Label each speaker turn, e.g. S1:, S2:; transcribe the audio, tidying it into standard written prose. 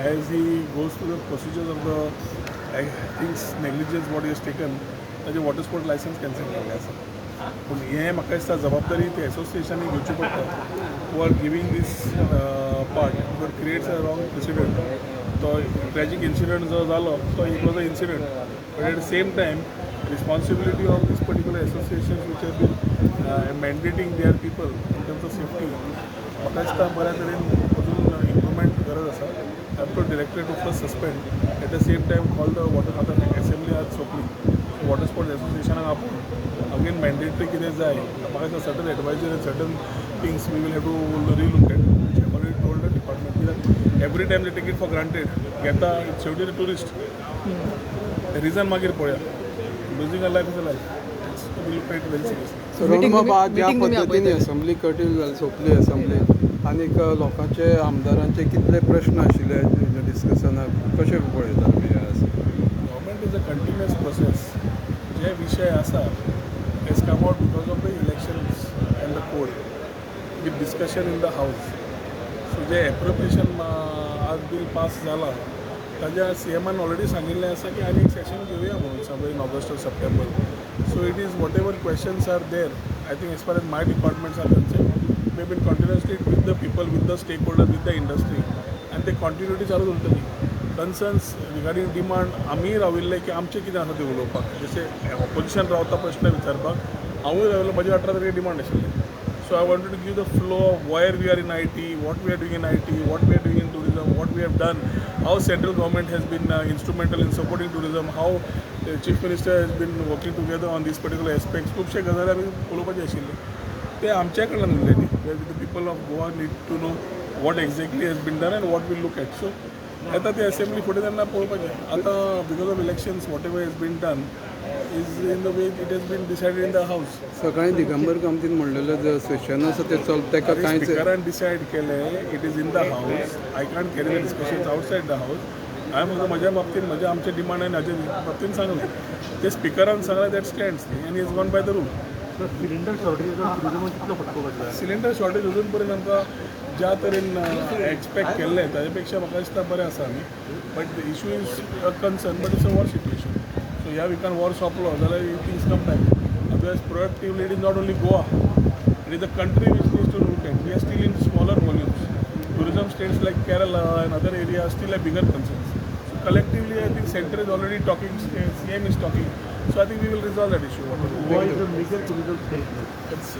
S1: as he goes through the procedures of the things negligence what he has taken, ताजे water sport licence cancel केल्लें आसा. पूण हें म्हाका दिसता जबाबदारी ते एसोसिएशनाक घेवची पडटा who are giving this part because creates a wrong precedent. तो ट्रॅजिक इन्सिडेंट जो जालो तो it was a incident, but at the same time responsibility of this particular associations which have been mandating their people in terms of safety. म्हाका दिसता बऱ्या तरेन अजून improvement गरज आसा. Have to director to first suspend at the same time call the water आता assembly आज सोंपली. वॉटर स्पोर्ट्स एसोसिएशनाक आपूण अगेन मॅन्डेटरी कितें जाय म्हाका दिसता certain advisory and certain things we will have to relook at. Have already told the department कित्याक every time they take it for granted घेता शेवटी द टुरिस्ट रिजन मागीर पळया. Losing a life is a life. We look at very seriously.
S2: So, रणबाबा ज्या पद्दतीन assembly Kateel जाली सोंपली असेंब्ली आनीक लोकांचे आमदारांचे कितले प्रश्न आशिल्ले डिस्कशनाक कशें पळयता तुमी
S1: government is a continuous process. जे विषय आसा has come out because of the elections and the code with discussion in the house. So जे एप्रोप्रिएशन आज बील पास जाला ताज्या CMन ऑलरेडी सांगिल्लें आसा की आनी एक सेशन घेवया म्हणून समज in August or September. So it is whatever questions are there I think as far as my departments are concern we been continuously with the people with the stakeholder with the industry आनी ते continuity चालूच उरतली. Concerns regarding demand आमी राविल्ले की आमचें कितें आसा तें उलोवपाक. जशें ऑपोजिशन रावता प्रश्न विचारपाक हांवूय राविल्लो म्हजे 18 तारखेर डिमांड आशिल्ले. So I wanted to give the flow of where we are in IT, what we are doing in IT, what we are doing in tourism, what we have done, how central government has been instrumental in supporting tourism, how the Chief Minister has been working together on these particular aspects. खुबशे गजाली आमी उलोवपाचे आशिल्ले ते आमच्या कडल्यान उलयली. The people of Goa need to know what exactly has been done and what we look at. So आता ती असेंब्ली फुडें तेन्ना पळोवपाचें. आतां because of elections whatever has been done is in the way it has been decided in the house.
S2: सकाळी दिगंबर कामतीन म्हणलेलें जे session आसा तें चल ताका कांयच
S1: स्पिकरान डिसायड केलें it is in the house. I can't carry the discussions outside the house. हांवें फक्त म्हज्या बाबतींत म्हज्या आमचे डिमांड आनी हाजे बाबतींत सांगलें ते स्पिकरान सांगलें that stands and is gone by the rule.
S3: Cylinder shortage कितलो फटको बसला.
S1: सिलिंडर शॉर्टेज अजून पर्यंत आमकां ज्या तरेन एक्सपेक्ट केल्लें ताजे पेक्षा म्हाका दिसता बरें आसा आमी. But the issue is a concern but it's a war situation. So ह्या विकान वॉर सोंपलो जाल्यार things come back. Otherwise productively it is not only Goa, it is a country which needs to look at. We are still in smaller volumes. Tourism states like Kerala and other areas still have bigger concerns. So collectively, I think center is already talking, CM is talking. So I think we will resolve that issue.
S3: Goa is a major tourism state.
S1: It's